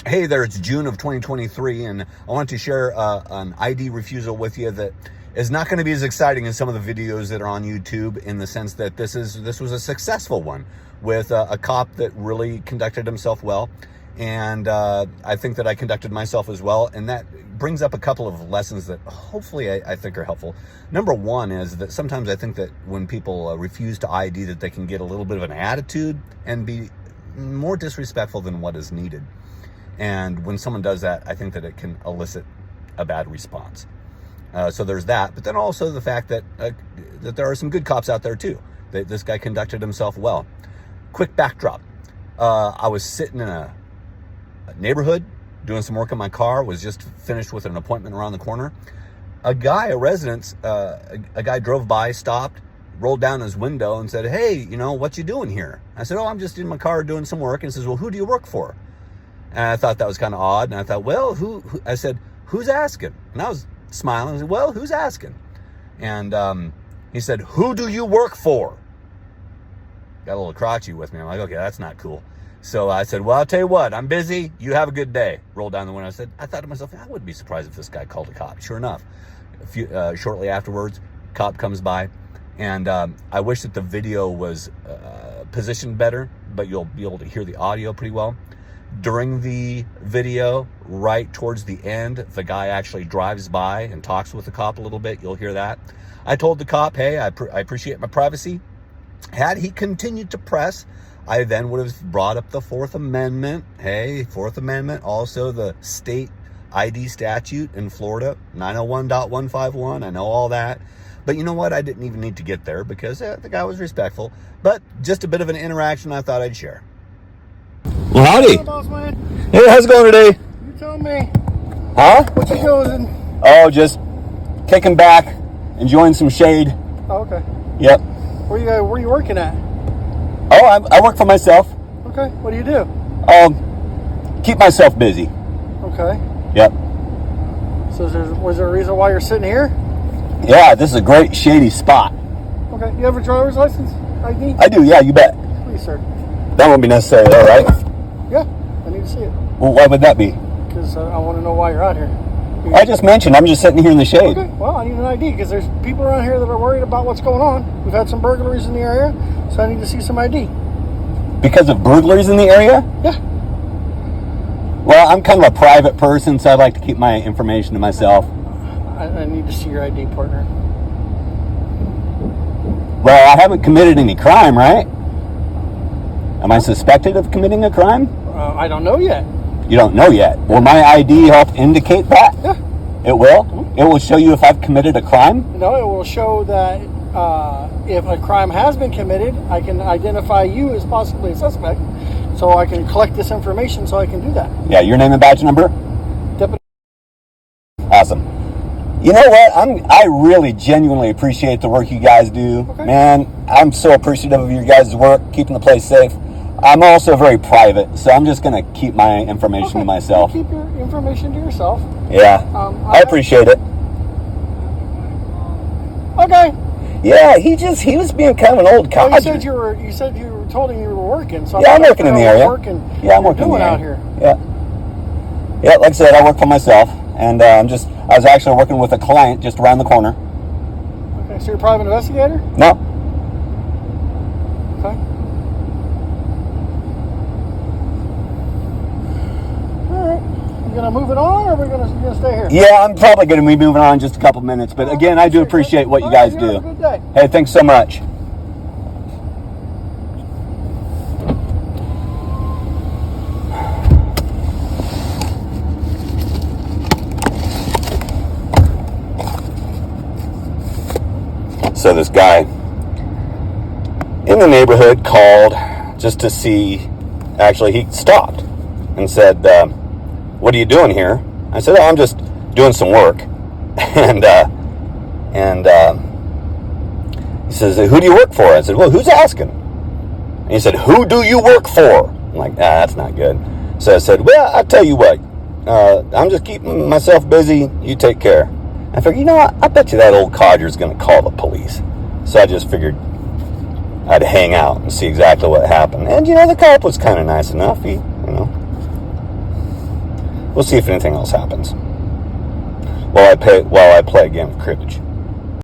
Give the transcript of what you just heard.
Hey there, it's June of 2023, and I want to share an ID refusal with you that is not going to be as exciting as some of the videos that are on YouTube, in the sense that this was a successful one with a cop that really conducted himself well, and I think that I conducted myself as well, and that brings up a couple of lessons that hopefully I think are helpful. Number one is that sometimes I think that when people refuse to ID, that they can get a little bit of an attitude and be more disrespectful than what is needed. And when someone does that, I think that it can elicit a bad response. So there's that. But then also the fact that there are some good cops out there too. That this guy conducted himself well. Quick backdrop. I was sitting in a neighborhood doing some work on my car. Was just finished with an appointment around the corner. A guy drove by, stopped, rolled down his window and said, "Hey, what you doing here?" I said, "Oh, I'm just in my car doing some work." And he says, "Well, who do you work for?" And I thought that was kind of odd. And I thought, well, who? I said, "Who's asking?" And I was smiling. I said, "Well, who's asking?" And he said, "Who do you work for?" Got a little crotchety with me. I'm like, okay, that's not cool. So I said, "Well, I'll tell you what, I'm busy. You have a good day." Rolled down the window. I thought to myself, I wouldn't be surprised if this guy called a cop. Sure enough, shortly afterwards, cop comes by. And I wish that the video was positioned better, but you'll be able to hear the audio pretty well. During the video, right towards the end, the guy actually drives by and talks with the cop a little bit. You'll hear that. I told the cop, "Hey, I appreciate my privacy." Had he continued to press, I then would have brought up the Fourth Amendment. Hey, Fourth Amendment, also the state ID statute in Florida, 901.151. I know all that. But you know what? I didn't even need to get there because the guy was respectful. But just a bit of an interaction I thought I'd share. Well, howdy. Hello, boss man. Hey, how's it going today? You tell me. Huh? What you doing? Oh, just kicking back, enjoying some shade. Oh, okay. Yep. Where you working at? Oh, I work for myself. Okay. What do you do? Keep myself busy. Okay. Yep. So was there a reason why you're sitting here? Yeah, this is a great shady spot. Okay. You have a driver's license ID? I do, yeah, you bet. Please, sir. That won't be necessary, all right? Yeah. I need to see it. Well, why would that be? Because I want to know why you're out here. I just mentioned I'm just sitting here in the shade. Okay. Well, I need an ID because there's people around here that are worried about what's going on. We've had some burglaries in the area, so I need to see some ID. Because of burglaries in the area? Yeah. Well, I'm kind of a private person, so I like to keep my information to myself. I need to see your ID, partner. Well, I haven't committed any crime, right? Am I suspected of committing a crime? I don't know yet. You don't know yet. Will my ID help indicate that? Yeah. It will? It will show you if I've committed a crime? No, it will show that if a crime has been committed, I can identify you as possibly a suspect, so I can collect this information so I can do that. Yeah, your name and badge number? Deputy. Awesome. You know what? I really genuinely appreciate the work you guys do. Okay. Man, I'm so appreciative of your guys' work, keeping the place safe. I'm also very private, so I'm just going to keep my information to myself. You keep your information to yourself. Yeah, I appreciate it. Okay. Yeah, he was being kind of an old codger. Well, you said you were told him you were working. So yeah, I'm working in the area. I'm working in the area. Out here. Yeah. Yeah, like I said, I work for myself, and I was actually working with a client just around the corner. Okay, so you're a private investigator? No. Okay. All right. You gonna move it on, or are we gonna stay here? Yeah, I'm probably gonna be moving on in just a couple minutes, but again, I do appreciate what you guys do. Have a good day. Hey, thanks so much. So this guy in the neighborhood called just to see, actually he stopped and said, "What are you doing here?" I said, "Oh, I'm just doing some work." And he says, "Who do you work for?" I said, "Well, who's asking?" And he said, "Who do you work for?" I'm like, that's not good. So I said, "Well, I'll tell you what, I'm just keeping myself busy. You take care." I figured, what? I bet you that old codger's going to call the police. So I just figured I'd hang out and see exactly what happened. And, the cop was kind of nice enough. He We'll see if anything else happens. While I play a game of cribbage.